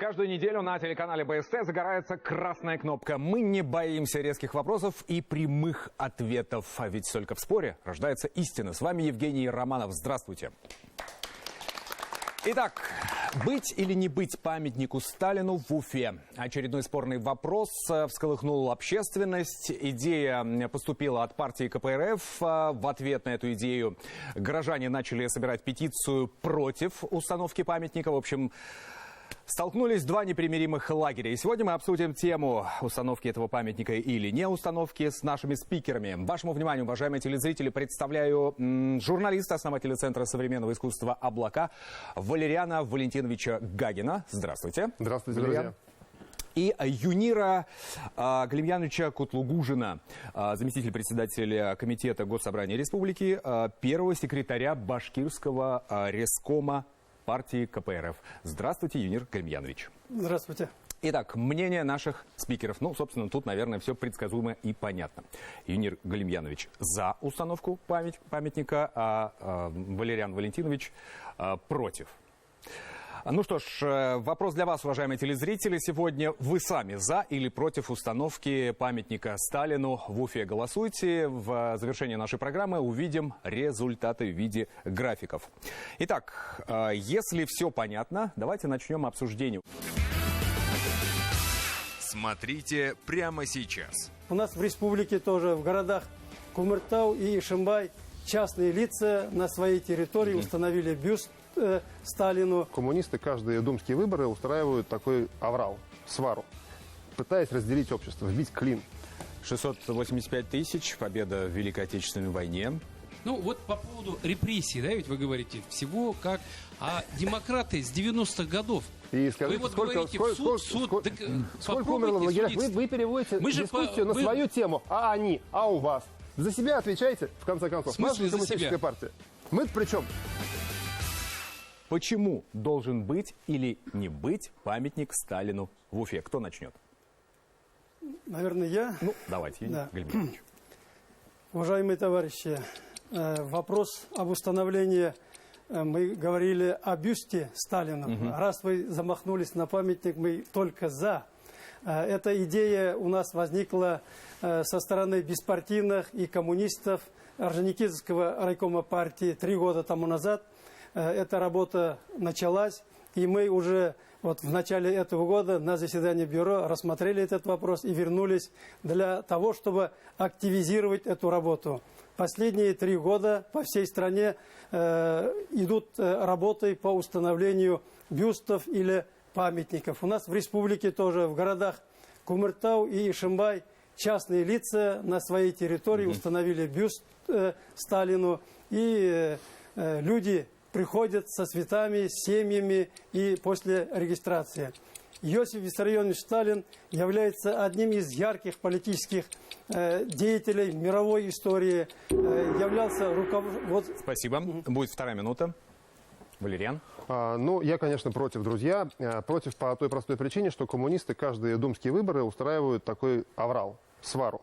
Каждую неделю на телеканале БСТ загорается красная кнопка. Мы не боимся резких вопросов и прямых ответов. А ведь только в споре рождается истина. С вами Евгений Романов. Здравствуйте. Итак, быть или не быть памятнику Сталину в Уфе? Очередной спорный вопрос всколыхнул общественность. Идея поступила от партии КПРФ. В ответ на эту идею горожане начали собирать петицию против установки памятника. В общем, столкнулись два непримиримых лагеря. И сегодня мы обсудим тему установки этого памятника или не установки с нашими спикерами. Вашему вниманию, уважаемые телезрители, представляю журналиста, основателя Центра современного искусства «Облака» Валериана Валентиновича Гагина. Здравствуйте. Здравствуйте, друзья. И Юнира Галимьяновича Кутлугужина, заместитель председателя Комитета Госсобрания Республики, первого секретаря Башкирского рескома партии КПРФ. Здравствуйте, Юнир Галимьянович. Здравствуйте. Итак, мнение наших спикеров. Ну, собственно, тут, наверное, все предсказуемо и понятно. Юнир Галимьянович за установку памятника, а Валериан Валентинович против. Ну что ж, вопрос для вас, уважаемые телезрители. Сегодня вы сами за или против установки памятника Сталину в Уфе? Голосуйте. В завершении нашей программы увидим результаты в виде графиков. Итак, если все понятно, давайте начнем обсуждение. Смотрите прямо сейчас. У нас в республике тоже, в городах Кумертау и Ишимбай, частные лица на своей территории установили бюст Сталину. Коммунисты каждые думские выборы устраивают такой аврал, свару, пытаясь разделить общество, вбить клин. 685 тысяч, победа в Великой Отечественной войне. Ну вот по поводу репрессий, да, ведь вы говорите, всего как... А демократы с 90-х годов... И скажите, вы вот сколько умерло в лагерях? Вы переводите дискуссию на свою тему, а они, а у вас. За себя отвечайте, в конце концов. В смысле Наша за себя? коммунистическая партия. Мы-то при чем? Почему должен быть или не быть памятник Сталину в Уфе? Кто начнет? Наверное, я. Ну, давайте, Юрий Галимьянович. Уважаемые товарищи, вопрос об установлении, мы говорили о бюсте Сталину. Раз вы замахнулись на памятник, мы только за. Эта идея у нас возникла со стороны беспартийных и коммунистов Орджоникидзевского райкома партии 3 года тому назад. Эта работа началась, и мы уже вот в начале этого года на заседании бюро рассмотрели этот вопрос и вернулись для того, чтобы активизировать эту работу. Последние 3 года по всей стране идут работы по установлению бюстов или памятников. У нас в республике тоже, в городах Кумертау и Ишимбай, частные лица на своей территории установили бюст Сталину, и люди приходят со цветами, с семьями и после регистрации. Иосиф Виссарионович Сталин является одним из ярких политических деятелей мировой истории, являлся руководителем... Спасибо. Будет 2 минута. Валериан. Ну, я, конечно, против, друзья. Против по той простой причине, что коммунисты каждые думские выборы устраивают такой аврал, свару,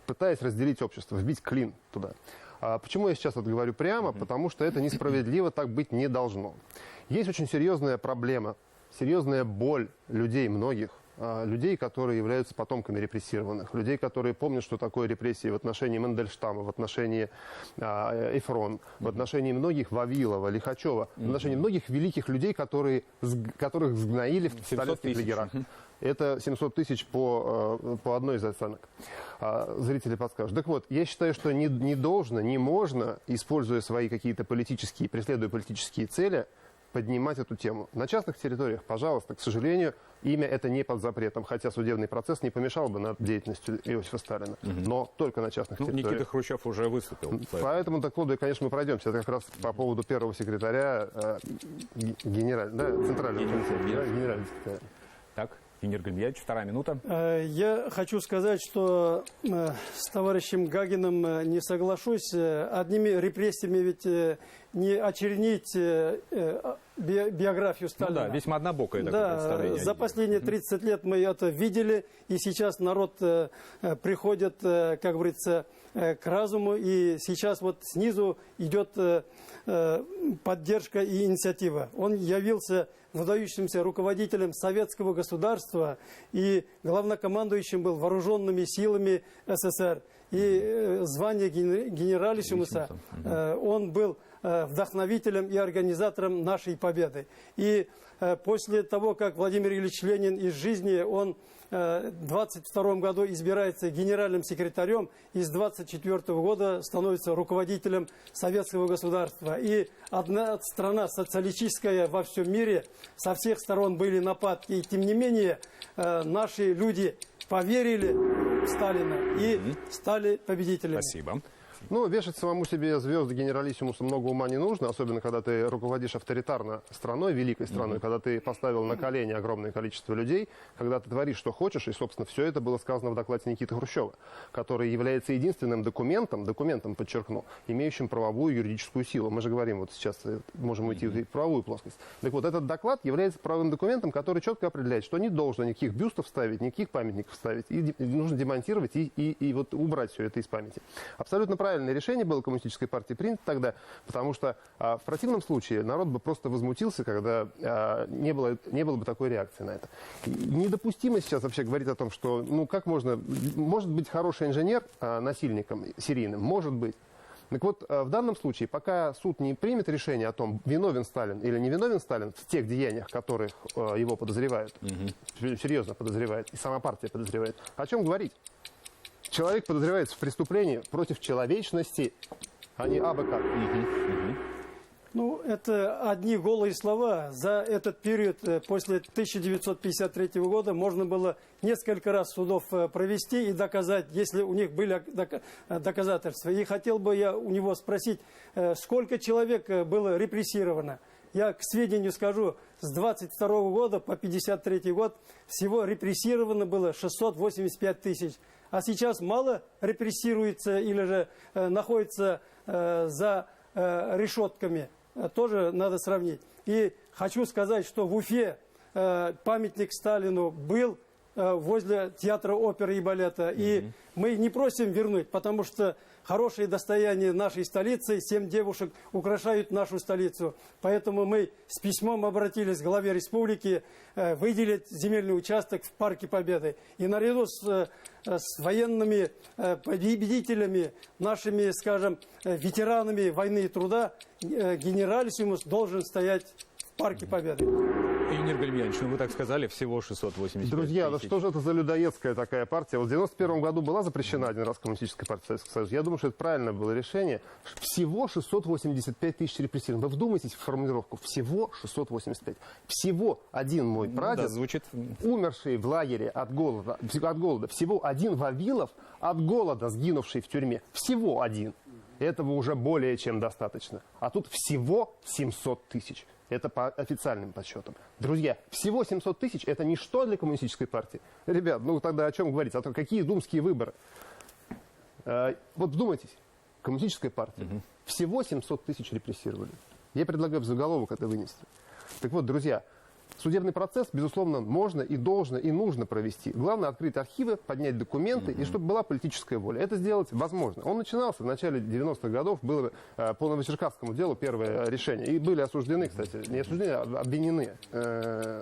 пытаясь разделить общество, вбить клин туда. Почему я сейчас это говорю прямо? Потому что это несправедливо, так быть не должно. Есть очень серьезная проблема, серьезная боль людей, многих, людей, которые являются потомками репрессированных, людей, которые помнят, что такое репрессии в отношении Мандельштама, в отношении Эфрон, в отношении многих Вавилова, Лихачева, в отношении многих великих людей, которых сгноили в сталинских лагерях. Это 700 тысяч по одной из оценок. Зрители подскажут. Так вот, я считаю, что не должно, не можно, используя свои какие-то политические, преследуя политические цели, поднимать эту тему. На частных территориях, пожалуйста, к сожалению, имя это не под запретом, хотя судебный процесс не помешал бы над деятельностью Иосифа Сталина, но только на частных территориях. Никита Хрущев уже выступил. Поэтому так вот, конечно, мы пройдемся. Это как раз по поводу первого секретаря центрального комитета, генерального секретаря. Так, Юнир Галимьянович, 2 минута. Я хочу сказать, что с товарищем Гагиным не соглашусь. Одними репрессиями ведь не очернить биографию Ну Сталина. да, весьма однобокое такое Да, представление. за последние 30 лет мы это видели, и сейчас народ приходит, как говорится, к разуму, и сейчас вот снизу идет поддержка и инициатива. Он явился выдающимся руководителем советского государства и главнокомандующим был вооруженными силами СССР. И звание генералиссимуса он был вдохновителем и организатором нашей победы. И после того, как Владимир Ильич Ленин из жизни, он в 22 году избирается генеральным секретарем и с 24 года становится руководителем советского государства. И одна страна социалистическая во всем мире, со всех сторон были нападки. И тем не менее наши люди поверили в Сталина и стали победителями. Спасибо. Ну, вешать самому себе звезды генералиссимуса много ума не нужно, особенно когда ты руководишь авторитарно страной, великой страной, когда ты поставил на колени огромное количество людей, когда ты творишь, что хочешь, и, собственно, все это было сказано в докладе Никиты Хрущева, который является единственным документом, подчеркну, имеющим правовую юридическую силу. Мы же говорим, вот сейчас можем уйти в правовую плоскость. Так вот, этот доклад является правовым документом, который четко определяет, что не должно никаких бюстов ставить, никаких памятников ставить, и нужно демонтировать и вот убрать все это из памяти. Абсолютно правильное решение было коммунистической партии принято тогда, потому что в противном случае народ бы просто возмутился, когда не было бы такой реакции на это. Недопустимо сейчас вообще говорить о том, что, ну, как может быть хороший инженер насильником серийным? Может быть. Так вот, в данном случае, пока суд не примет решение о том, виновен Сталин или не виновен Сталин в тех деяниях, которых его подозревают, серьезно подозревают, и сама партия подозревает, о чем говорить? Человек подозревается в преступлении против человечности, а не абы как. Ну, это одни голые слова. За этот период, после 1953 года, можно было несколько раз судов провести и доказать, если у них были доказательства. И хотел бы я у него спросить, сколько человек было репрессировано. Я к сведению скажу, с 22 года по 53 год всего репрессировано было 685 тысяч. А сейчас мало репрессируется или же находится за решетками. Тоже надо сравнить. И хочу сказать, что в Уфе памятник Сталину был возле театра оперы и балета. И мы не просим вернуть, потому что хорошее достояние нашей столицы, 7 девушек украшают нашу столицу. Поэтому мы с письмом обратились к главе республики выделить земельный участок в Парке Победы. И наряду с военными победителями, нашими, скажем, ветеранами войны и труда, генералиссимус должен стоять в Парке Победы. Юнир Гальмьянович, ну вы так сказали, всего 685 Друзья, тысяч. да что же это за людоедская такая партия? Вот в 91 году была запрещена один раз коммунистическая партия Советского Союза. Я думаю, что это правильное было решение. Всего 685 тысяч репрессированных. Вы вдумайтесь в формулировку. Всего 685. Всего один мой прадед, да, звучит... умерший в лагере от голода. Всего один Вавилов от голода, сгинувший в тюрьме. Всего один. Этого уже более чем достаточно. А тут всего 700 тысяч. Это по официальным подсчетам. Друзья, всего 700 тысяч – это ничто для коммунистической партии. Ребят, ну тогда о чем говорить? А то какие думские выборы? Вот вдумайтесь, коммунистическая партия. Всего 700 тысяч репрессировали. Я предлагаю в заголовок это вынести. Так вот, друзья, судебный процесс, безусловно, можно и должно и нужно провести. Главное – открыть архивы, поднять документы, и чтобы была политическая воля. Это сделать возможно. Он начинался в начале 90-х годов, было по Новочеркасскому делу первое решение. И были осуждены, кстати, не осуждены, а обвинены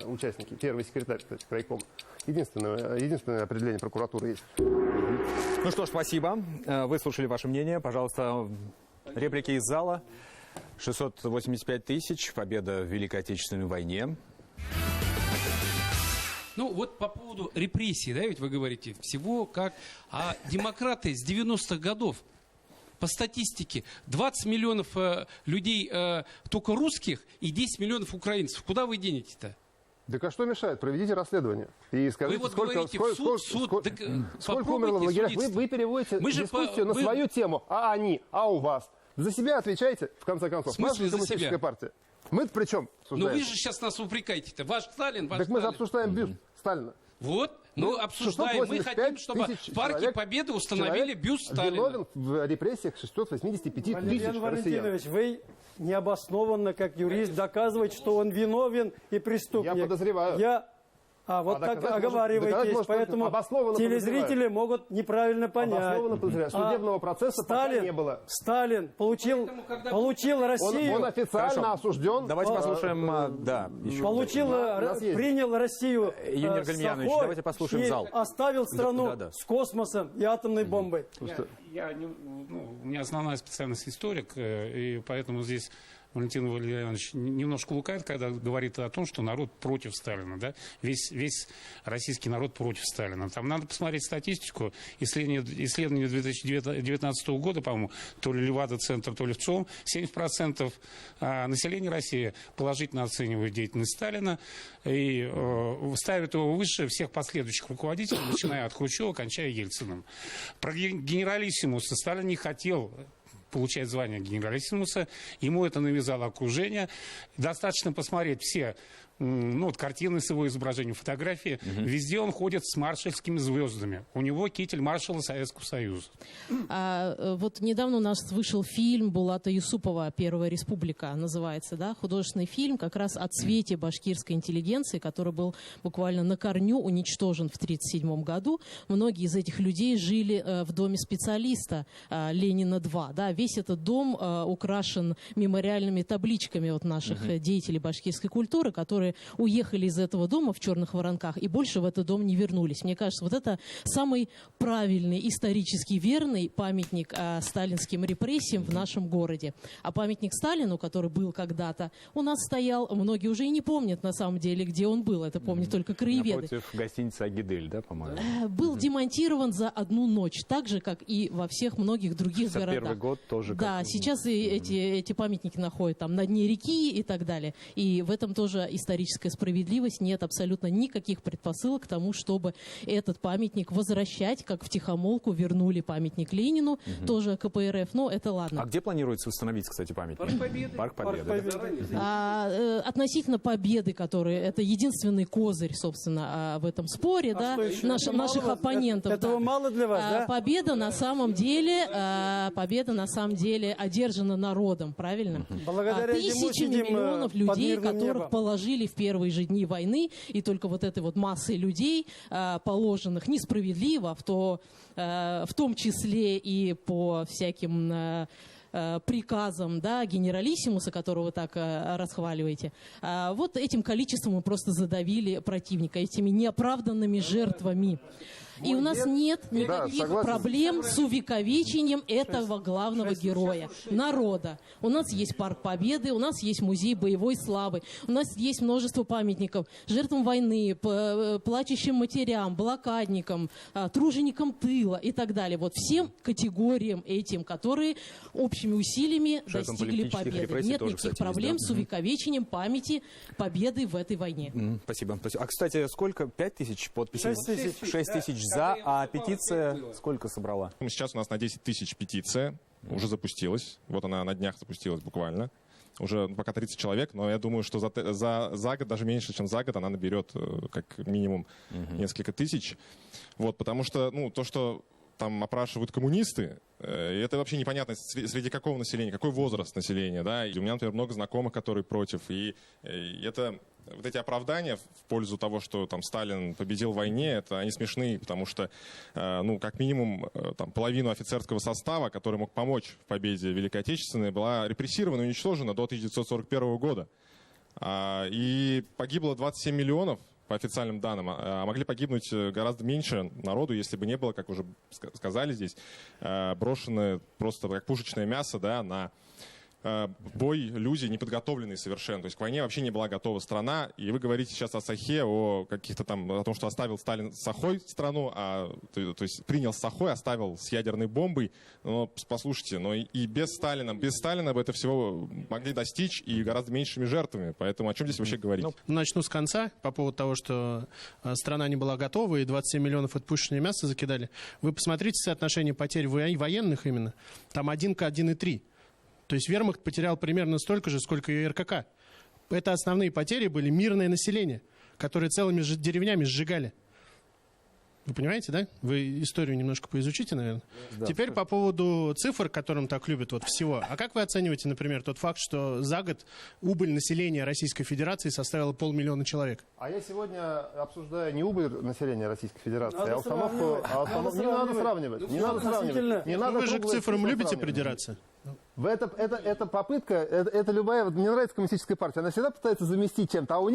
участники. Первый секретарь, кстати, крайкома. Единственное определение прокуратуры есть. Ну что ж, спасибо. Выслушали ваше мнение. Пожалуйста, реплики из зала. 685 тысяч. Победа в Великой Отечественной войне. Ну, вот по поводу репрессий, да, ведь вы говорите, всего как... А демократы с 90-х годов, по статистике, 20 миллионов людей только русских и 10 миллионов украинцев. Куда вы денете-то? Так а что мешает? Проведите расследование. И скажите, вы вот сколько умерло в лагерях. Вы переводите дискуссию на свою тему. А они, а у вас. За себя отвечайте, в конце концов. В смысле наша за себя? коммунистическая партия. Мы-то при чем? Ну вы же сейчас нас упрекаете-то. Ваш Сталин, ваш Так мы же Сталин. обсуждаем бюст Сталина. Вот, мы обсуждаем, мы хотим, чтобы в Парке Победы установили бюст Сталина. Виновен в репрессиях 685 тысяч Валерий россиян. Валентинович, вы необоснованно, как юрист, доказываете, что он виновен и преступник. Я подозреваю. Вот так доказать оговариваетесь, может, поэтому обоснованно телезрители подозреваю. могут неправильно понять. Обоснованно подозреваю. Судебного процесса пока не было. Сталин получил Россию. Он официально осужден. Давайте послушаем, Принял Россию Юнир Гальмиянович, Сахой давайте послушаем и зал. оставил страну с космосом и атомной бомбой. У меня основная специальность историк, и поэтому здесь Валентин Валерьянович немножко лукавит, когда говорит о том, что народ против Сталина. Да? Весь российский народ против Сталина. Там надо посмотреть статистику. Исследование 2019 года, по-моему, то ли Левада-центр, то ли ВЦИОМ, 70% населения России положительно оценивают деятельность Сталина и ставят его выше всех последующих руководителей, начиная от Хрущева, кончая Ельциным. Про генералиссимуса Сталин не хотел получает звание генералиссимуса, ему это навязало окружение. Достаточно посмотреть все картины с его изображением, фотографии. Везде он ходит с маршальскими звездами. У него китель маршала Советского Союза. Вот недавно у нас вышел фильм Булата Юсупова «Первая республика» называется, да, художественный фильм как раз о цвете башкирской интеллигенции, который был буквально на корню уничтожен в 1937 году. Многие из этих людей жили в доме специалиста Ленина-2. Да, весь этот дом украшен мемориальными табличками от наших деятелей башкирской культуры, которые уехали из этого дома в черных воронках и больше в этот дом не вернулись. Мне кажется, вот это самый правильный, исторически верный памятник сталинским репрессиям в нашем городе. А памятник Сталину, который был когда-то, у нас стоял, многие уже и не помнят на самом деле, где он был. Это помнят только краеведы. Напротив гостиницы «Агидель», да, по-моему? Был демонтирован за одну ночь, так же, как и во всех многих других городах. 51 год тоже. Да, сейчас и эти памятники находят там на дне реки и так далее. И в этом тоже историческая справедливость. Нет абсолютно никаких предпосылок к тому, чтобы этот памятник возвращать, как втихомолку вернули памятник Ленину, тоже КПРФ, но это ладно. А где планируется установить, кстати, памятник? Парк Победы. Относительно Победы, который это единственный козырь, собственно, в этом споре, да, наших оппонентов. Этого мало для вас, да? Победа на самом деле одержана народом, правильно? Благодаря Тысячами миллионов людей, которых положили в первые же дни войны, и только вот этой вот массой людей, положенных несправедливо, в том числе и по всяким приказам, да, генералиссимуса, которого вы так расхваливаете, вот этим количеством мы просто задавили противника, этими неоправданными жертвами. И у нас нет никаких проблем с увековечением этого главного героя, народа. У нас есть Парк Победы, у нас есть музей боевой славы, у нас есть множество памятников жертвам войны, плачущим матерям, блокадникам, труженикам тыла и так далее. Вот всем категориям этим, которые общими усилиями достигли победы. Нет никаких проблем с увековечением памяти победы в этой войне. Спасибо. А, кстати, сколько? 5000 подписей? 6 тысяч за, а петиция сколько собрала? Сейчас у нас на 10 тысяч петиция уже запустилась. Вот она на днях запустилась буквально. Уже пока 30 человек, но я думаю, что за год, даже меньше, чем за год, она наберет как минимум несколько тысяч. Вот, потому что, то, что там опрашивают коммунисты, это вообще непонятно, среди какого населения, какой возраст населения, да. И у меня, например, много знакомых, которые против. И это вот эти оправдания в пользу того, что там Сталин победил в войне, они смешные, потому что, как минимум, там, половину офицерского состава, который мог помочь в победе Великой Отечественной, была репрессирована и уничтожена до 1941 года. И погибло 27 миллионов, по официальным данным, а могли погибнуть гораздо меньше народу, если бы не было, как уже сказали здесь, брошены просто как пушечное мясо, да, на бой люди неподготовленные совершенно. То есть к войне вообще не была готова страна. И вы говорите сейчас о Сахе, о каких-то там, о том, что оставил Сталин Сахой страну, то есть принял Сахой, оставил с ядерной бомбой. Но послушайте, но и без Сталина бы это всего могли достичь и гораздо меньшими жертвами. Поэтому о чем здесь вообще говорить? Начну с конца по поводу того, что страна не была готова и 27 миллионов от пушечное мясо закидали. Вы посмотрите соотношение потерь военных именно. Там 1 к 1,3. То есть вермахт потерял примерно столько же, сколько и РКК. Это основные потери были мирное население, которое целыми деревнями сжигали. Вы понимаете, да? Вы историю немножко поизучите, наверное. Да, Теперь по поводу цифр, которым так любят вот всего. А как вы оцениваете, например, тот факт, что за год убыль населения Российской Федерации составила 500 000 человек? А я сегодня обсуждаю не убыль населения Российской Федерации, Надо а установку... Не надо сравнивать. Не надо сравнивать. Не надо Вы же к круглые цифрам цифры любите сравнивать. придираться? Это попытка, это любая, вот мне нравится коммунистическая партия, она всегда пытается заместить чем-то, а у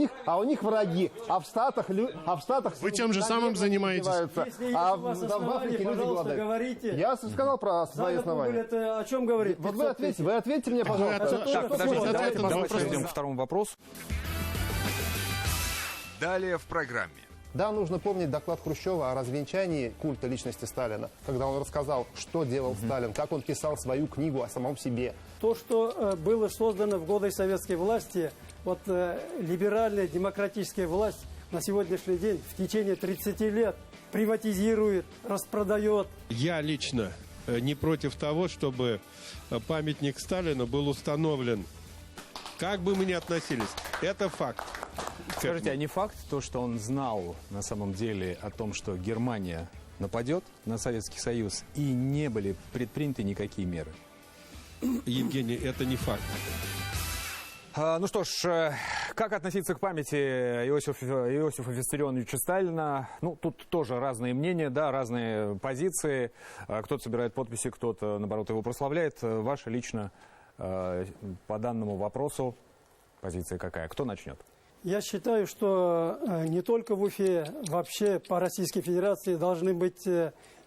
них враги, а в Штатах Вы тем же самым занимаетесь. Если А у вас в основания, Африке люди пожалуйста, голодают. говорите. Я сказал про свои За основания. убыль это о чем говорит? Вот вы ответьте мне, пожалуйста. это- Это тоже Так, Подождите, Вот, давайте ответ на давайте вопрос. перейдем ко второму вопросу. Далее в программе. Да, нужно помнить доклад Хрущева о развенчании культа личности Сталина, когда он рассказал, что делал Сталин, как он писал свою книгу о самом себе. То, что было создано в годы советской власти, вот либеральная демократическая власть на сегодняшний день в течение 30 лет приватизирует, распродает. Я лично не против того, чтобы памятник Сталину был установлен. Как бы мы ни относились, это факт. Скажите, а не факт то, что он знал на самом деле о том, что Германия нападет на Советский Союз, и не были предприняты никакие меры? Евгений, это не факт. Ну что ж, как относиться к памяти Иосифа Виссарионовича Сталина? Ну, тут тоже разные мнения, да, разные позиции. Кто-то собирает подписи, кто-то, наоборот, его прославляет. Ваша лично по данному вопросу позиция какая? Кто начнет? Я считаю, что не только в Уфе, вообще по Российской Федерации должны быть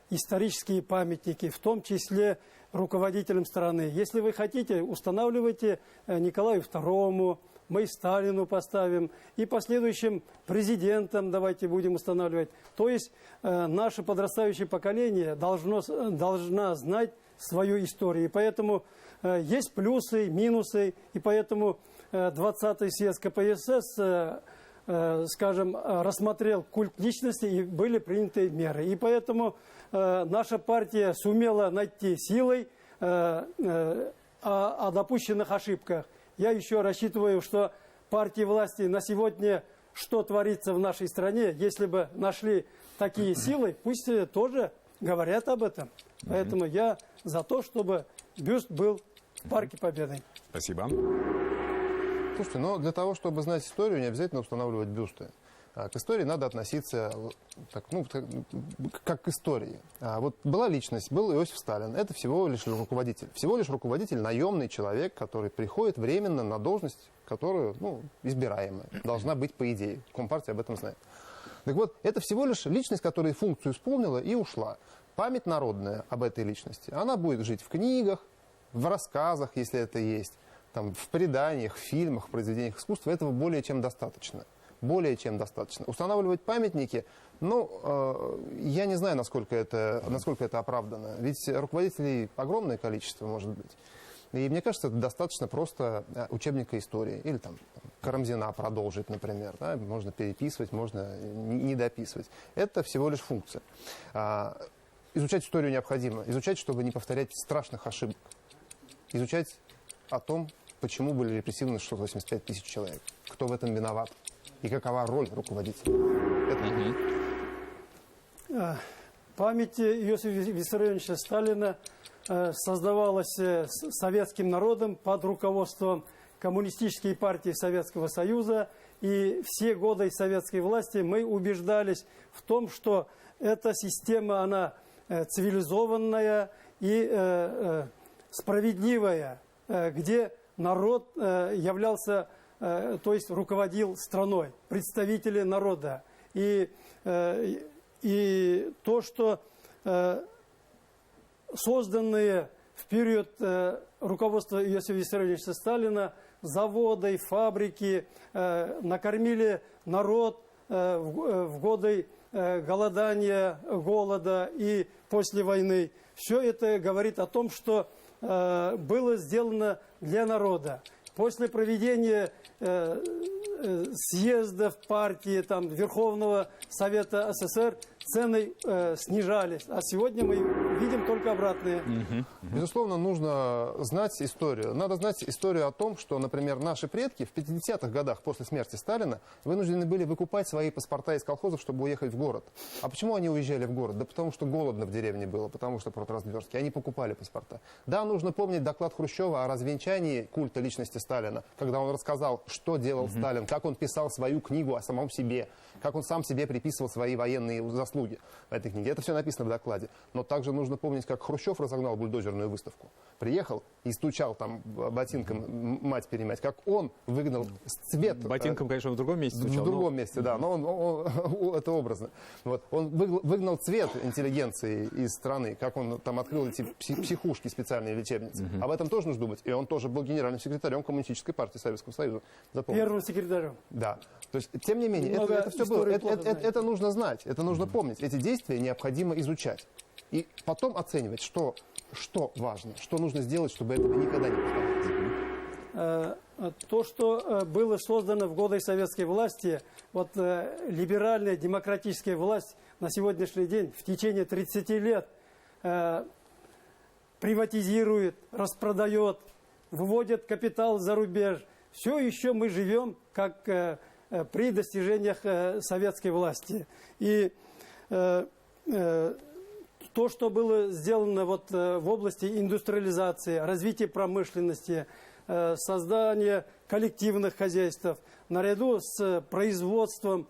исторические памятники, в том числе руководителям страны. Если вы хотите, устанавливайте Николаю II, мы Сталину поставим, и последующим президентам давайте будем устанавливать. То есть наше подрастающее поколение должна знать свою историю. И поэтому есть плюсы, минусы, и поэтому 20-й съезд КПСС, скажем, рассмотрел культ личности и были приняты меры. И поэтому наша партия сумела найти силой о допущенных ошибках. Я еще рассчитываю, что партии власти на сегодня, что творится в нашей стране, если бы нашли такие силы, пусть тоже говорят об этом. Поэтому я за то, чтобы бюст был в Парке Победы. Спасибо. Слушайте, но для того, чтобы знать историю, не обязательно устанавливать бюсты. К истории надо относиться как к истории. Вот была личность, был Иосиф Сталин. Это всего лишь руководитель. Всего лишь руководитель, наемный человек, который приходит временно на должность, которую, избираемая. Должна быть по идее. Компартия об этом знает. Так вот, это всего лишь личность, которая функцию исполнила и ушла. Память народная об этой личности, она будет жить в книгах, в рассказах, если это есть, там, в преданиях, в фильмах, в произведениях искусства. Этого более чем достаточно. Более чем достаточно. Устанавливать памятники, я не знаю, насколько это оправдано. Ведь руководителей огромное количество, может быть. И мне кажется, это достаточно просто учебника истории. Или там Карамзина продолжить, например. Да? Можно переписывать, можно не дописывать. Это всего лишь функция. Изучать историю необходимо. Изучать, чтобы не повторять страшных ошибок. Изучать о том, почему были репрессированы 685 тысяч человек. Кто в этом виноват. И какова роль руководителя. Память Иосифа Виссарионовича Сталина создавалась советским народом под руководством Коммунистической партии Советского Союза. И все годы советской власти мы убеждались в том, что эта система, она цивилизованная и справедливая, где народ являлся, то есть руководил страной, представители народа. И то, что созданные в период руководства Иосифа Виссарионовича Сталина заводы, фабрики накормили народ в годы голодания, голода и после войны. Все это говорит о том, что было сделано для народа. После проведения съездов партии, Верховного Совета СССР цены снижались. А сегодня мы видим только обратное. Безусловно, нужно знать историю. Надо знать историю о том, что, например, наши предки в 50-х годах после смерти Сталина вынуждены были выкупать свои паспорта из колхозов, чтобы уехать в город. А почему они уезжали в город? Да потому что голодно в деревне было, потому что продразверстки. Они покупали паспорта. Да, нужно помнить доклад Хрущева о развенчании культа личности Сталина, когда он рассказал, что делал Сталин, как он писал свою книгу о самом себе, как он сам себе приписывал свои военные заслуги в этой книге. Это все написано в докладе. Но также нужно помнить, как Хрущев разогнал бульдозерную выставку. Приехал и стучал там ботинком мать перемять, как он выгнал цвет. Ботинком, конечно, в другом месте стучал. В другом месте, да, но это образно. Вот. Он выгнал цвет интеллигенции из страны, как он там открыл эти психушки, специальные лечебницы. Об этом тоже нужно думать. И он тоже был генеральным секретарем Коммунистической партии Советского Союза. Запомните. Первым секретарем. Да. То есть, тем не менее, это все было. Это нужно знать, это нужно помнить. Эти действия необходимо изучать. И потом оценивать, что важно, что нужно сделать, чтобы этого никогда не повторилось. То, что было создано в годы советской власти, вот либеральная демократическая власть на сегодняшний день в течение 30 лет приватизирует, распродает, выводит капитал за рубеж. Все еще мы живем как при достижениях советской власти. И то, что было сделано вот в области индустриализации, развития промышленности, создания коллективных хозяйств, наряду с производством,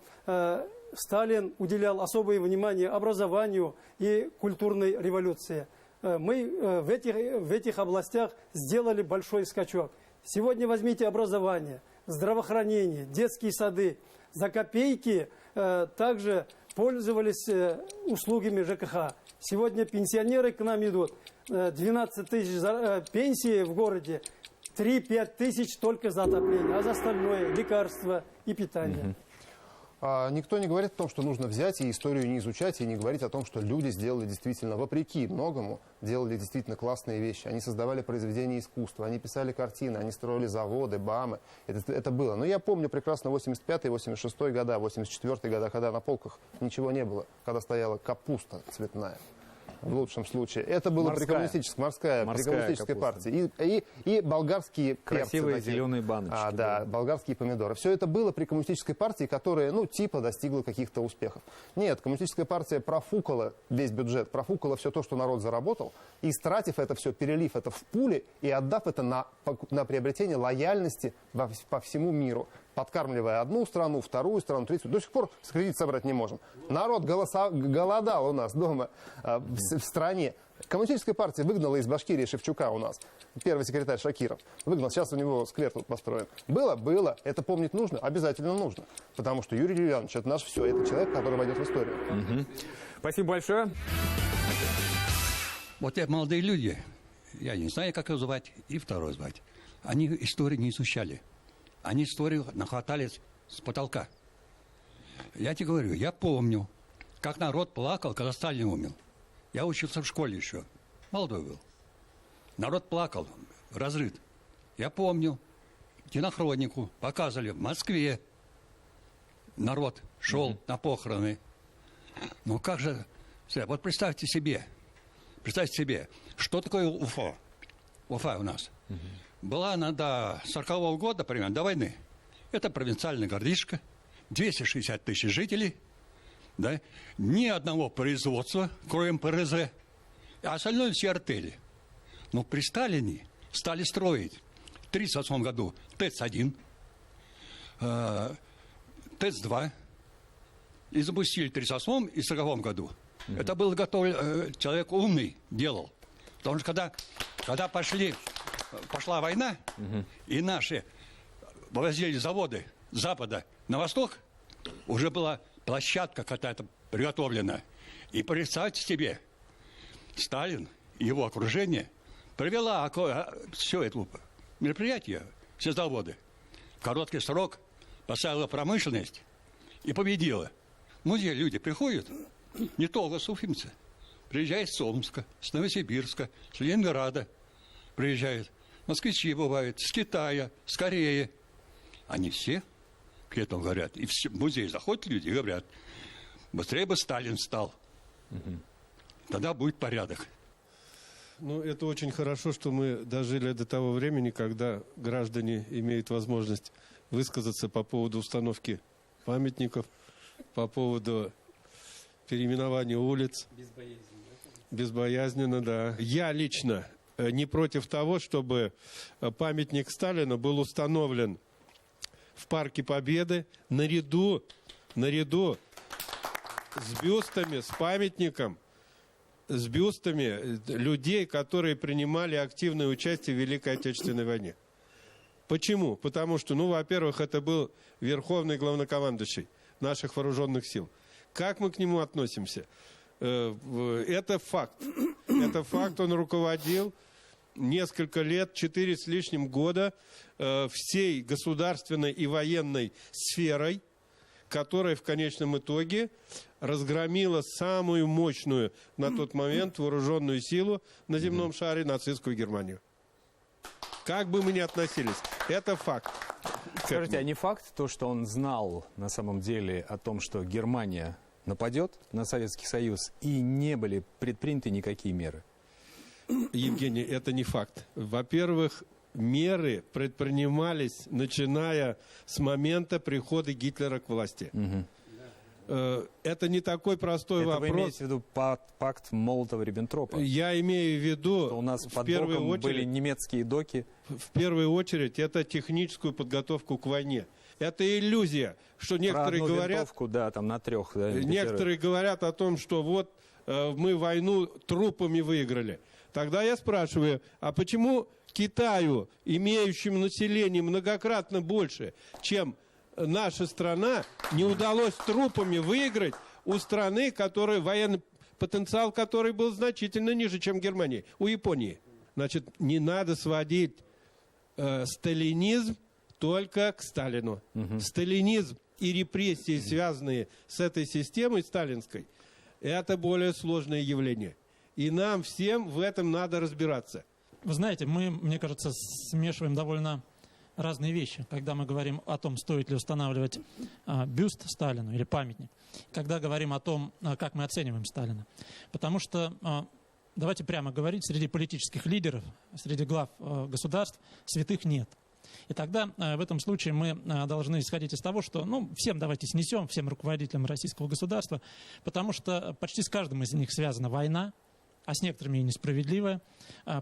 Сталин уделял особое внимание образованию и культурной революции. Мы в этих областях сделали большой скачок. Сегодня возьмите образование, здравоохранение, детские сады. За копейки также пользовались услугами ЖКХ. Сегодня пенсионеры к нам идут. 12 тысяч пенсии в городе, 3-5 тысяч только за отопление, а за остальное лекарства и питание. Никто не говорит о том, что нужно взять и историю не изучать, и не говорить о том, что люди сделали действительно, вопреки многому, делали действительно классные вещи. Они создавали произведения искусства, они писали картины, они строили заводы, БАМы. Это было. Но я помню прекрасно 85-й, 86-й года, 84-й года, когда на полках ничего не было, когда стояла капуста цветная. В лучшем случае. Это было при коммунистической партии. И болгарские красивые перцы, зеленые баночки. Да, болгарские помидоры. Все это было при коммунистической партии, которая, типа достигла каких-то успехов. Нет, коммунистическая партия профукала весь бюджет, профукала все то, что народ заработал, и истратив это все, перелив это в пули и отдав это на приобретение лояльности по всему миру. Подкармливая одну страну, вторую страну, третью. До сих пор кредит собрать не можем. Народ голодал у нас дома в стране. Коммунистическая партия выгнала из Башкирии Шевчука у нас. Первый секретарь Шакиров. Выгнал. Сейчас у него склеп тут построен. Было. Это помнить нужно? Обязательно нужно. Потому что Юрий Юлианович — это наше все. Это человек, который войдет в историю. Спасибо большое. Вот те молодые люди, я не знаю, как его звать, и второй звать. Они историю не изучали. Они историю нахватались с потолка. Я тебе говорю, я помню, как народ плакал, когда Сталин умер. Я учился в школе еще, молодой был. Народ плакал, разрыт. Я помню, кинохронику показывали в Москве. Народ шел на похороны. Ну как же, вот представьте себе, что такое Уфа? Уфа у нас. Была она до 40-го года, примерно, до войны. Это провинциальный городишко, 260 тысяч жителей, да? Ни одного производства, кроме ПРЗ, а остальное все артели. Но при Сталине стали строить в 1938 году ТЭЦ-1, ТЭЦ-2, и запустили в 1938 и 1940 году. Это был готов, человек умный делал. Потому что когда пошла война, и наши возили заводы с запада на восток, уже была площадка какая-то приготовлена. И представьте себе, Сталин и его окружение провела все это мероприятие, все заводы. В короткий срок поставила промышленность и победила. В музей люди приходят, не только с уфимцы, приезжают с Омска, с Новосибирска, с Ленинграда приезжают. Москвичи бывают, с Китая, с Кореи. Они все к этому говорят. И в музей заходят люди и говорят, быстрее бы Сталин стал. Тогда будет порядок. Ну, это очень хорошо, что мы дожили до того времени, когда граждане имеют возможность высказаться по поводу установки памятников, по поводу переименования улиц. Безбоязненно, да. Я лично не против того, чтобы памятник Сталину был установлен в Парке Победы наряду с бюстами, с памятником, с бюстами людей, которые принимали активное участие в Великой Отечественной войне. Почему? Потому что, ну, во-первых, это был верховный главнокомандующий наших вооруженных сил. Как мы к нему относимся? Это факт. Это факт. Он руководил несколько лет, 4 с лишним года всей государственной и военной сферой, которая в конечном итоге разгромила самую мощную на тот момент вооруженную силу на земном шаре, нацистскую Германию. Как бы мы ни относились, это факт. Скажите, а не факт то, что он знал на самом деле о том, что Германия нападет на Советский Союз, и не были предприняты никакие меры? Евгений, это не факт. Во-первых, меры предпринимались, начиная с момента прихода Гитлера к власти. Это не такой простой вопрос. Вы имеете в виду пакт Молотова-Риббентропа? Я имею в виду, что у нас под первую боком очередь, были немецкие доки. В первую очередь, это техническую подготовку к войне. Это иллюзия, что некоторые говорят... Да, там на 3. Да, некоторые говорят о том, что вот мы войну трупами выиграли. Тогда я спрашиваю, а почему Китаю, имеющему население многократно больше, чем наша страна, не удалось трупами выиграть у страны, военный потенциал которой был значительно ниже, чем Германии, у Японии? Значит, не надо сводить сталинизм только к Сталину. Сталинизм и репрессии, связанные с этой системой сталинской, это более сложное явление. И нам всем в этом надо разбираться. Вы знаете, мы, мне кажется, смешиваем довольно разные вещи, когда мы говорим о том, стоит ли устанавливать бюст Сталину или памятник, когда говорим о том, как мы оцениваем Сталина. Потому что, давайте прямо говорить, среди политических лидеров, среди глав государств святых нет. И тогда в этом случае мы должны исходить из того, что всем давайте снесем, всем руководителям российского государства, потому что почти с каждым из них связана война, а с некоторыми и несправедливая.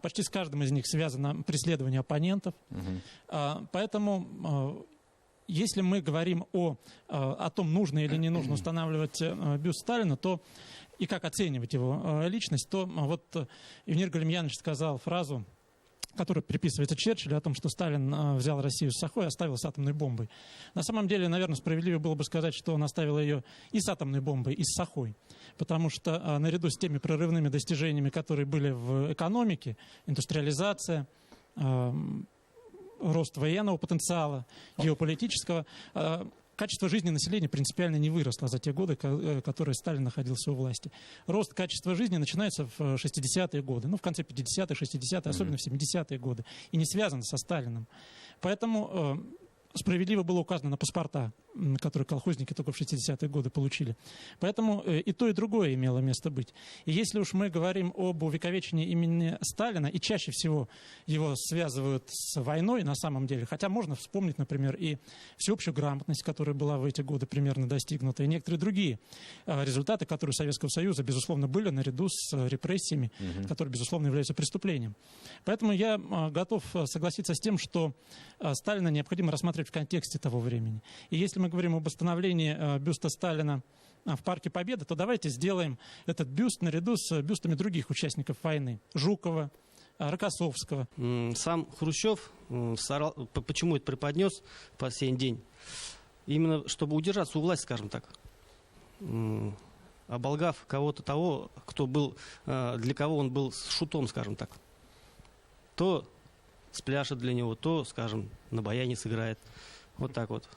Почти с каждым из них связано преследование оппонентов. Поэтому, если мы говорим о том, нужно или не нужно устанавливать бюст Сталина, то и как оценивать его личность, то вот Евгений Галимьянович сказал фразу, которая приписывается Черчиллю, о том, что Сталин взял Россию с Сахой и оставил с атомной бомбой. На самом деле, наверное, справедливо было бы сказать, что он оставил ее и с атомной бомбой, и с Сахой. Потому что наряду с теми прорывными достижениями, которые были в экономике, индустриализация, рост военного потенциала, геополитического, качество жизни населения принципиально не выросло за те годы, которые Сталин находился у власти. Рост качества жизни начинается в 60-е годы, в конце 50-х, 60-е, особенно в 70-е годы, и не связан со Сталиным. Поэтому справедливо было указано на паспорта, которые колхозники только в 60-е годы получили. Поэтому и то, и другое имело место быть. И если уж мы говорим об увековечении имени Сталина, и чаще всего его связывают с войной на самом деле, хотя можно вспомнить, например, и всеобщую грамотность, которая была в эти годы примерно достигнута, и некоторые другие результаты, которые у Советского Союза, безусловно, были наряду с репрессиями, которые, безусловно, являются преступлением. Поэтому я готов согласиться с тем, что Сталина необходимо рассматривать в контексте того времени. И если мы говорим об установлении бюста Сталина в Парке Победы, то давайте сделаем этот бюст наряду с бюстами других участников войны. Жукова, Рокоссовского. Сам Хрущев, почему это преподнес по сей день? Именно чтобы удержаться у власти, скажем так. Оболгав кого-то того, кто был, для кого он был шутом, скажем так. То спляшет для него, то, скажем, на баяне сыграет. Вот так вот.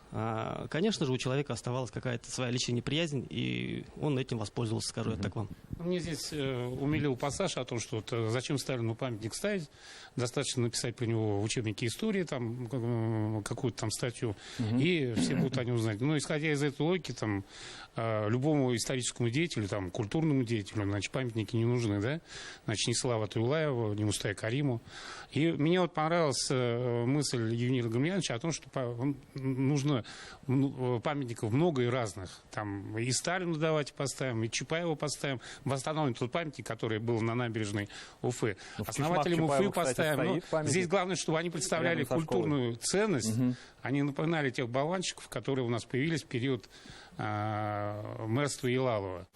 Конечно же, у человека оставалась какая-то своя личная неприязнь, и он этим воспользовался, скажу я так вам. Мне здесь умилил пассаж о том, что вот, зачем Сталину памятник ставить, достаточно написать про него в учебнике истории, там, какую-то там статью, и все будут о нем знать. Но исходя из этой логики, там, любому историческому деятелю, там, культурному деятелю, значит, памятники не нужны, да? Значит, ни Слава Атуйлаеву, ни Мустая Кариму. И мне вот понравилась мысль Юнира Гамлеяновича о том, что нужно памятников много и разных. Там и Сталину давайте поставим, и Чапаеву поставим. Восстановим тот памятник, который был на набережной Уфы. Основателям Уфы поставим. Здесь главное, чтобы они представляли культурную ценность. Они напоминали тех болванщиков, которые у нас появились в период мэрства Елалова.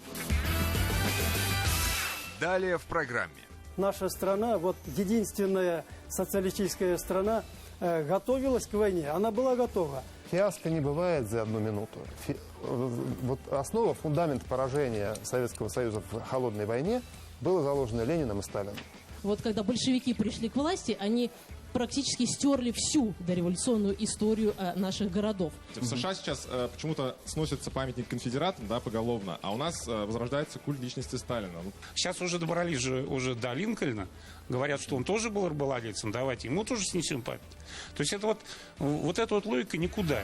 Далее в программе. Наша страна, вот единственная социалистическая страна, готовилась к войне. Она была готова. Фиаско не бывает за одну минуту. Вот основа, фундамент поражения Советского Союза в холодной войне было заложено Лениным и Сталиным. Вот когда большевики пришли к власти, они практически стерли всю дореволюционную историю наших городов. В США сейчас почему-то сносится памятник конфедератам, да, поголовно, а у нас возрождается культ личности Сталина. Сейчас уже добрались же уже до Линкольна. Говорят, что он тоже был рабовладельцем. Давайте ему тоже снесем память. То есть это вот эта вот логика никуда.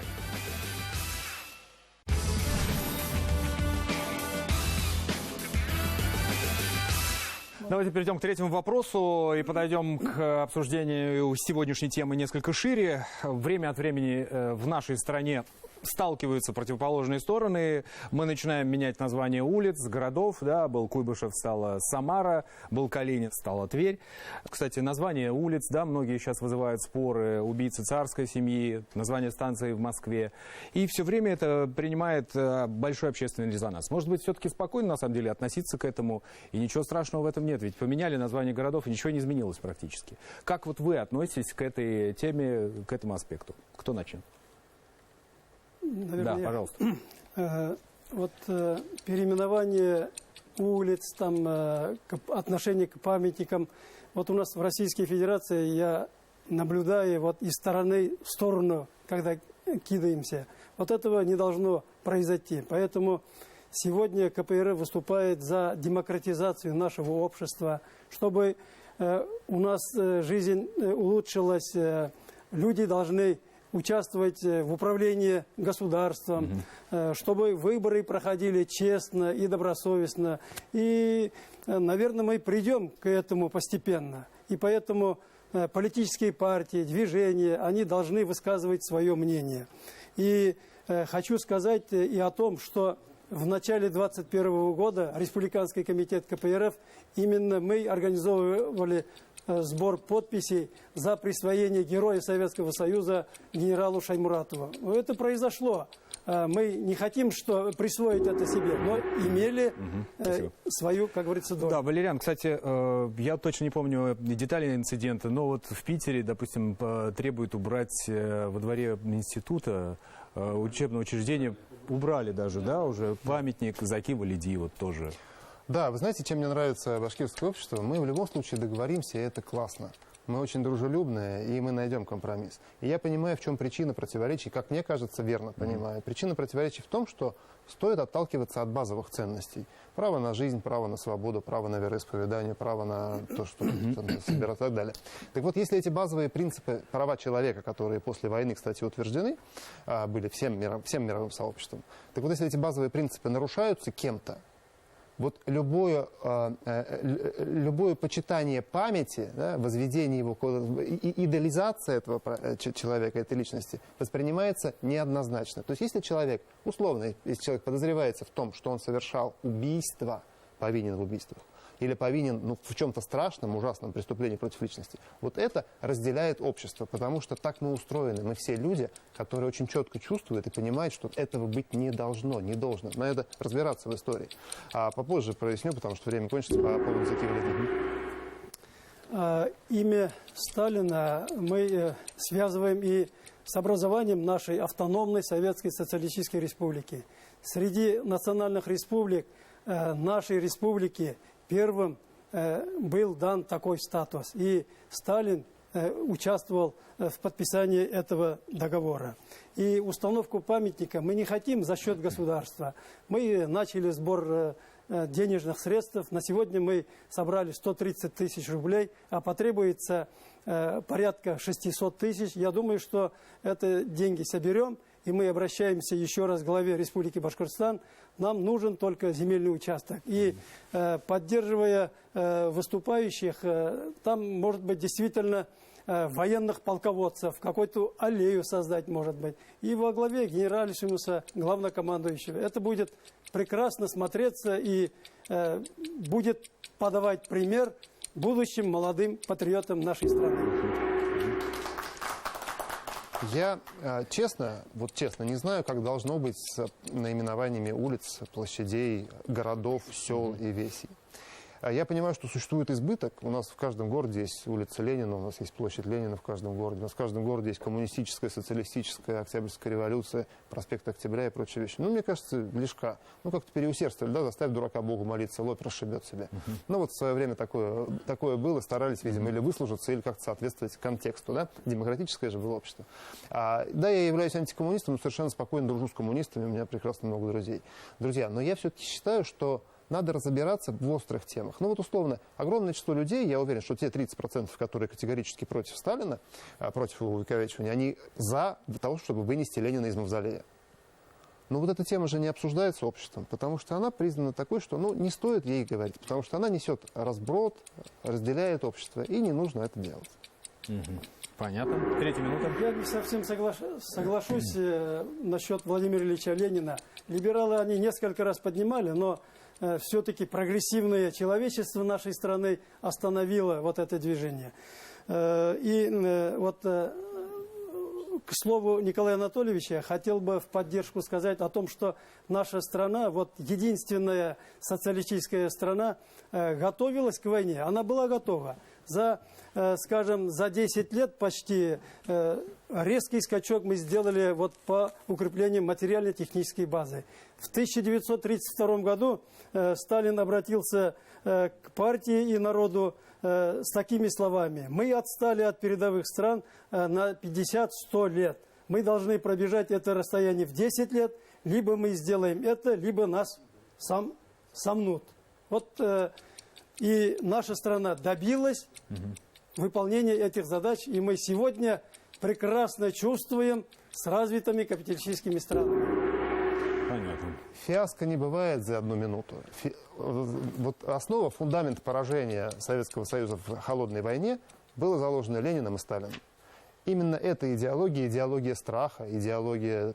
Давайте перейдем к третьему вопросу и подойдем к обсуждению сегодняшней темы несколько шире. Время от времени в нашей стране сталкиваются противоположные стороны. Мы начинаем менять названия улиц, городов. Да? Был Куйбышев, стала Самара. Был Калинин, стала Тверь. Кстати, название улиц, да, многие сейчас вызывают споры. Убийцы царской семьи, название станции в Москве. И все время это принимает большой общественный резонанс. Может быть, все-таки спокойно, на самом деле, относиться к этому. И ничего страшного в этом нет. Ведь поменяли название городов, и ничего не изменилось практически. Как вот вы относитесь к этой теме, к этому аспекту? Кто начнет? Наверное, да, пожалуйста. Вот переименование улиц, там, отношение к памятникам. Вот у нас в Российской Федерации я наблюдаю вот из стороны в сторону, когда кидаемся. Вот этого не должно произойти. Поэтому сегодня КПРФ выступает за демократизацию нашего общества, чтобы у нас жизнь улучшилась. Люди должны участвовать в управлении государством, чтобы выборы проходили честно и добросовестно. И, наверное, мы придем к этому постепенно. И поэтому политические партии, движения, они должны высказывать свое мнение. И хочу сказать и о том, что в начале 2021 года Республиканский комитет КПРФ, именно мы организовывали сбор подписей за присвоение Героя Советского Союза генералу Шаймуратову. Это произошло. Мы не хотим присвоить это себе, но имели свою, как говорится, долю. Да, Валериан, кстати, я точно не помню детали инцидента, но вот в Питере, допустим, требуют убрать во дворе института, учебного учреждения, убрали даже, да, уже памятник Заки Валиди вот тоже. Да, вы знаете, чем мне нравится башкирское общество? Мы в любом случае договоримся, и это классно. Мы очень дружелюбные, и мы найдем компромисс. И я понимаю, в чем причина противоречий, как мне кажется, верно понимаю. Причина противоречий в том, что стоит отталкиваться от базовых ценностей. Право на жизнь, право на свободу, право на вероисповедание, право на то, что собирать и так далее. Так вот, если эти базовые принципы права человека, которые после войны, кстати, утверждены, были всем мировым сообществом, так вот, если эти базовые принципы нарушаются кем-то, вот любое почитание памяти, да, возведение его, идеализация этого человека, этой личности воспринимается неоднозначно. То есть если человек, условно, если человек подозревается в том, что он совершал убийство, повинен в убийствах, или повинен в чем-то страшном, ужасном преступлении против личности, вот это разделяет общество, потому что так мы устроены. Мы все люди, которые очень четко чувствуют и понимают, что этого быть не должно, не должно. Надо разбираться в истории. А попозже проясню, потому что время кончится по поводу Заки Валиди. Имя Сталина мы связываем и с образованием нашей автономной Советской Социалистической Республики. Среди национальных республик нашей республики первым был дан такой статус. И Сталин участвовал в подписании этого договора. И установку памятника мы не хотим за счет государства. Мы начали сбор денежных средств. На сегодня мы собрали 130 тысяч рублей, а потребуется порядка 600 тысяч. Я думаю, что это деньги соберем, и мы обращаемся еще раз к главе Республики Башкортостан. Нам нужен только земельный участок. И поддерживая выступающих, там, может быть, действительно военных полководцев, какую-то аллею создать, может быть. И во главе генералиссимуса, главнокомандующего. Это будет прекрасно смотреться и будет подавать пример будущим молодым патриотам нашей страны. Я честно, не знаю, как должно быть с наименованиями улиц, площадей, городов, сел и весей. Я понимаю, что существует избыток. У нас в каждом городе есть улица Ленина, у нас есть площадь Ленина в каждом городе. У нас в каждом городе есть коммунистическая, социалистическая, Октябрьская революция, проспект Октября и прочие вещи. Ну, мне кажется, лишка. Ну, как-то переусердствовали, да, заставь дурака Богу молиться, лоб расшибет себя. Ну, вот в свое время такое было, старались, видимо, или выслужиться, или как-то соответствовать контексту, да. Демократическое же было общество. Да, я являюсь антикоммунистом, но совершенно спокойно дружу с коммунистами, у меня прекрасно много друзей. Друзья, но я все-таки считаю, что надо разбираться в острых темах. Ну вот условно, огромное число людей, я уверен, что те 30%, которые категорически против Сталина, против его увековечивания, они за того, чтобы вынести Ленина из мавзолея. Но вот эта тема же не обсуждается обществом, потому что она признана такой, что не стоит ей говорить, потому что она несет разброд, разделяет общество, и не нужно это делать. Понятно. 3 минута. Я не совсем соглашусь насчет Владимира Ильича Ленина. Либералы они несколько раз поднимали, но все-таки прогрессивное человечество нашей страны остановило вот это движение. И вот к слову Николая Анатольевича, хотел бы в поддержку сказать о том, что наша страна, вот единственная социалистическая страна, готовилась к войне. Она была готова. Скажем, за 10 лет почти резкий скачок мы сделали вот по укреплению материально-технической базы. В 1932 году Сталин обратился к партии и народу с такими словами: мы отстали от передовых стран на 50-100 лет. Мы должны пробежать это расстояние в 10 лет, либо мы сделаем это, либо нас сомнут. Вот и наша страна добилась выполнения этих задач, и мы сегодня прекрасно чувствуем с развитыми капиталистическими странами. Понятно. Фиаско не бывает за 1 минуту. Вот основа, фундамент поражения Советского Союза в холодной войне было заложено Лениным и Сталиным. Именно эта идеология, идеология страха, идеология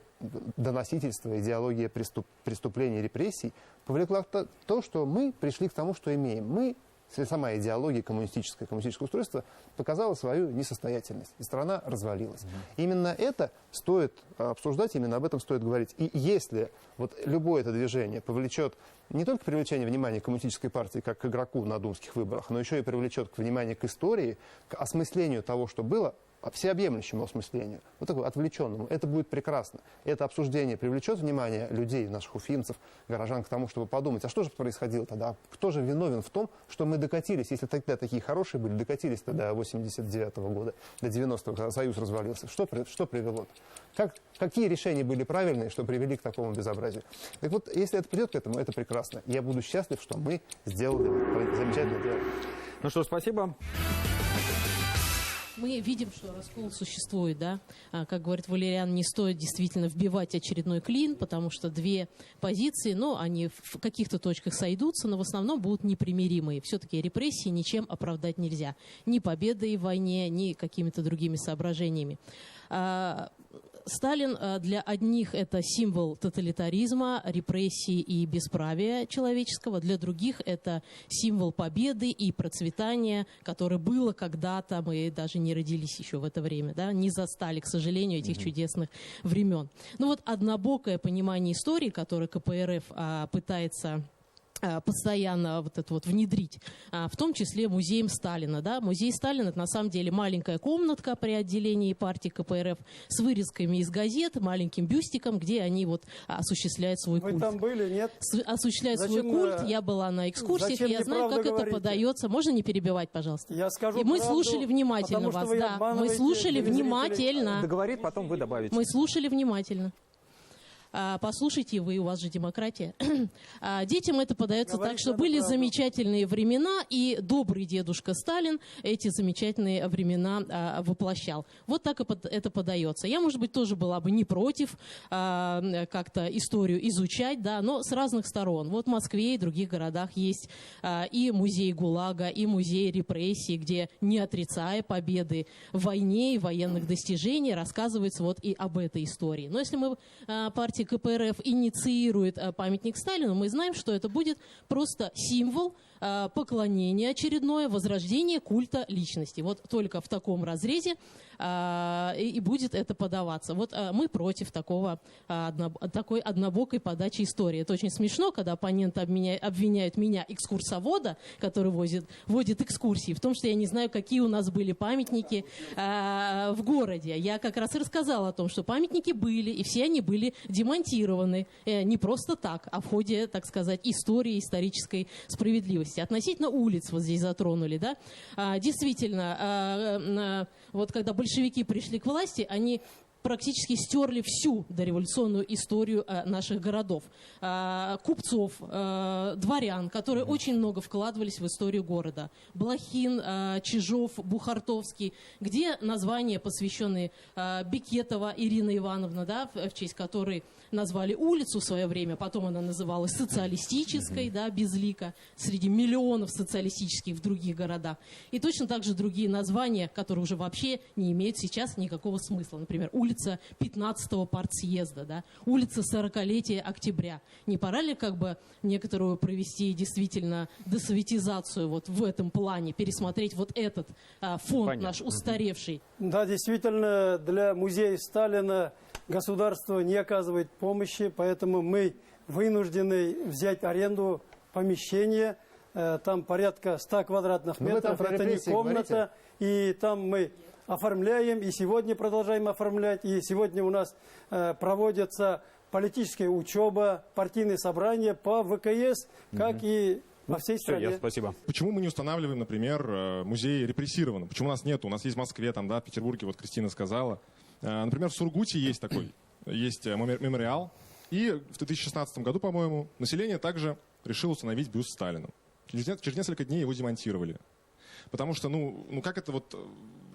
доносительства, идеология преступлений и репрессий повлекла то, что мы пришли к тому, что имеем. Сама идеология коммунистическое устройство показала свою несостоятельность, и страна развалилась. Именно это стоит обсуждать, именно об этом стоит говорить. И если вот любое это движение повлечет не только привлечение внимания коммунистической партии как к игроку на думских выборах, но еще и привлечет внимание к истории, к осмыслению того, что было, всеобъемлющему осмыслению, вот такому отвлеченному, это будет прекрасно. Это обсуждение привлечет внимание людей, наших уфимцев, горожан к тому, чтобы подумать, а что же происходило тогда, кто же виновен в том, что мы докатились, если тогда такие хорошие были, докатились тогда до 89-го года, до 90-го, когда Союз развалился, что привело? Какие решения были правильные, что привели к такому безобразию? Так вот, если это придет к этому, это прекрасно. Я буду счастлив, что мы сделали замечательное дело. Ну что, спасибо. Мы видим, что раскол существует, да. Как говорит Валериан, не стоит действительно вбивать очередной клин, потому что две позиции, они в каких-то точках сойдутся, но в основном будут непримиримые. Все-таки репрессии ничем оправдать нельзя. Ни победой в войне, ни какими-то другими соображениями. Сталин для одних это символ тоталитаризма, репрессий и бесправия человеческого, для других это символ победы и процветания, которое было когда-то, мы даже не родились еще в это время, да, не застали, к сожалению, этих чудесных времен. Однобокое понимание истории, которое КПРФ пытается постоянно внедрить, в том числе музеем Сталина. Да? Музей Сталина — это на самом деле маленькая комнатка при отделении партии КПРФ с вырезками из газет, маленьким бюстиком, где они осуществляют свой культ. Вы там были, нет? Осуществляют свой культ. Я была на экскурсиях, и я знаю, как это подается. Можно не перебивать, пожалуйста? Я скажу и мы правду, слушали внимательно вас. Да, мы слушали внимательно. Договорит, потом вы добавите. Мы слушали внимательно. Послушайте вы, у вас же демократия. Детям это подается так, что были замечательные времена, и добрый дедушка Сталин эти замечательные времена воплощал. Вот так это подается. Я, может быть, тоже была бы не против как-то историю изучать, да, но с разных сторон. Вот в Москве и других городах есть и музей ГУЛАГа, и музей репрессий, где, не отрицая победы в войне и военных достижений, рассказывается вот и об этой истории. Но если мы партия КПРФ инициирует памятник Сталину, мы знаем, что это будет просто символ поклонения очередное, возрождение культа личности. Вот только в таком разрезе и будет это подаваться. Вот мы против такой однобокой подачи истории. Это очень смешно, когда оппоненты обвиняют меня, экскурсовода, который водит экскурсии, в том, что я не знаю, какие у нас были памятники в городе. Я как раз и рассказала о том, что памятники были, и все они были демонтированы. Не просто так, а в ходе, так сказать, истории, исторической справедливости. Относительно улиц вот здесь затронули, да? Действительно, вот когда большевики пришли к власти, они практически стерли всю дореволюционную историю наших городов. Купцов, дворян, которые очень много вкладывались в историю города. Блохин, Чижов, Бухартовский, где названия, посвященные Бекетова Ирина Ивановна, да, в честь которой назвали улицу в свое время, потом она называлась социалистической, да, Безлика, среди миллионов социалистических в других городах. И точно так же другие названия, которые уже вообще не имеют сейчас никакого смысла. Например, улица 15-го партсъезда, да, улица 40-летия октября. Не пора ли как бы некоторую провести действительно десоветизацию вот в этом плане, пересмотреть вот этот фонд наш устаревший? Да, действительно, для музея Сталина государство не оказывает помощи, поэтому мы вынуждены взять аренду помещения. Там порядка 100 квадратных метров. Это не комната. И там мы оформляем, и сегодня продолжаем оформлять. И сегодня у нас проводится политическая учеба, партийные собрания по ВКС, как и во всей стране. Спасибо. Почему мы не устанавливаем, например, музей репрессированных? Почему у нас нет? У нас есть в Москве, там, да, в Петербурге, вот Кристина сказала. Например, в Сургуте есть такой, есть мемориал. И в 2016 году, по-моему, население также решило установить бюст Сталину. Через несколько дней его демонтировали. Потому что, ну как это вот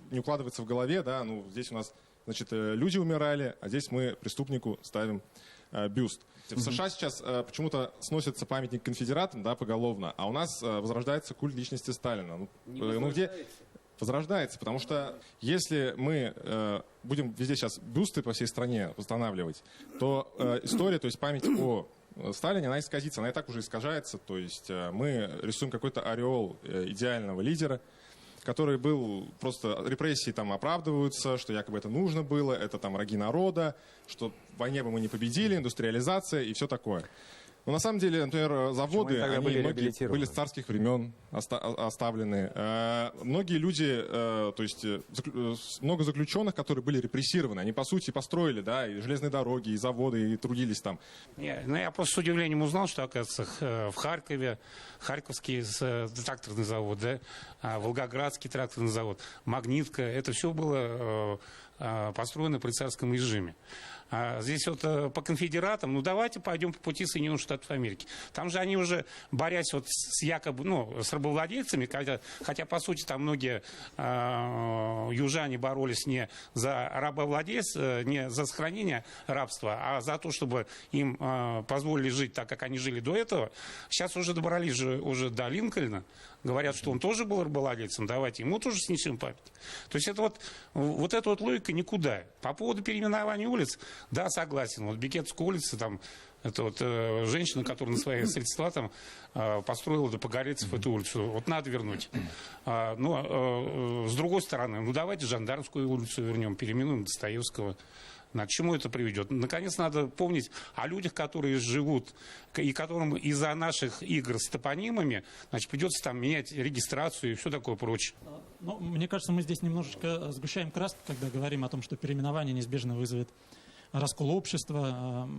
не укладывается в голове, да, ну здесь у нас, значит, люди умирали, а здесь мы преступнику ставим бюст. В США сейчас почему-то сносится памятник конфедератам, да, поголовно, а у нас возрождается культ личности Сталина. Где возрождается, потому что если мы будем везде сейчас бюсты по всей стране восстанавливать, то история, то есть память о Сталине, она исказится, она и так уже искажается, то есть мы рисуем какой-то ореол идеального лидера, который был просто, репрессии там оправдываются, что якобы это нужно было, это там враги народа, что в войне бы мы не победили, индустриализация и все такое. Но на самом деле, например, заводы, они многие были с царских времен оставлены. Многие люди, то есть много заключенных, которые были репрессированы, они по сути построили, да, и железные дороги, и заводы, и трудились там. Я просто с удивлением узнал, что, оказывается, в Харькове Харьковский тракторный завод, да, Волгоградский тракторный завод, Магнитка, это все было построено при царском режиме. Здесь вот по конфедератам, ну давайте пойдем по пути Соединенных Штатов Америки. Там же они уже, борясь вот с якобы, с рабовладельцами, хотя по сути там многие южане боролись не за рабовладельство, не за сохранение рабства, а за то, чтобы им позволили жить так, как они жили до этого. Сейчас уже добрались уже до Линкольна. Говорят, что он тоже был рабовладельцем, давайте ему тоже снесем память. То есть это вот эта вот логика никуда. По поводу переименования улиц, да, согласен. Вот Бекетовская улица, там, это вот женщина, которая на свои средства там построила до Погорельцев эту улицу. Вот надо вернуть. Но с другой стороны, давайте Жандармскую улицу вернем, переименуем Достоевского. К чему это приведет? Наконец, надо помнить о людях, которые живут, и которым из-за наших игр с топонимами, значит, придется там менять регистрацию и все такое прочее. Ну, мне кажется, мы здесь немножечко сгущаем краски, когда говорим о том, что переименование неизбежно вызовет раскол общества,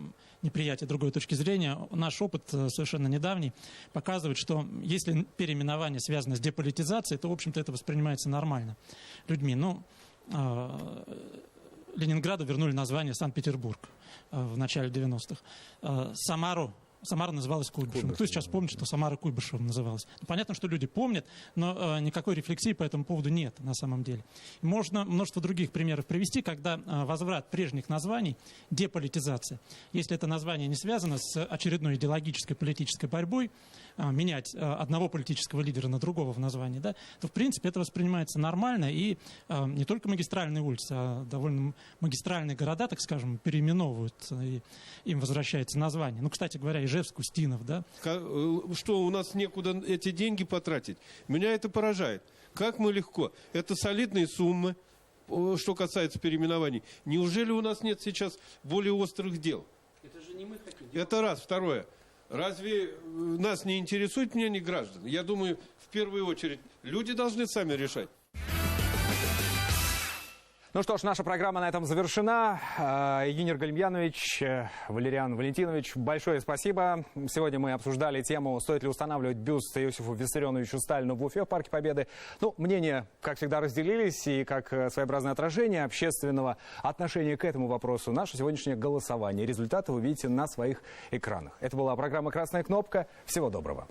неприятие другой точки зрения. Наш опыт совершенно недавний показывает, что если переименование связано с деполитизацией, то, в общем-то, это воспринимается нормально людьми. Ленинграду вернули название Санкт-Петербург в начале 90-х. Самара называлась Куйбышевым. Кто сейчас помнит, что Самара Куйбышевым называлась? Понятно, что люди помнят, но никакой рефлексии по этому поводу нет на самом деле. Можно множество других примеров привести, когда возврат прежних названий, деполитизация, если это название не связано с очередной идеологической политической борьбой, менять одного политического лидера на другого в названии, да, то в принципе это воспринимается нормально, и не только магистральные улицы, а довольно магистральные города, так скажем, переименовывают, и им возвращается название. Ну, кстати говоря, Ижевск, Устинов, да. Что, у нас некуда эти деньги потратить? Меня это поражает. Как мы легко. Это солидные суммы, что касается переименований. Неужели у нас нет сейчас более острых дел? Это же не мы хотим. Это раз. Второе. Разве нас не интересует мнение граждан? Я думаю, в первую очередь, люди должны сами решать. Ну что ж, наша программа на этом завершена. Евгений Галимьянович, Валериан Валентинович, большое спасибо. Сегодня мы обсуждали тему, стоит ли устанавливать бюст Иосифу Виссарионовичу Сталину в Уфе в парке Победы. Ну, мнения, как всегда, разделились, и как своеобразное отражение общественного отношения к этому вопросу наше сегодняшнее голосование. Результаты вы видите на своих экранах. Это была программа «Красная кнопка». Всего доброго.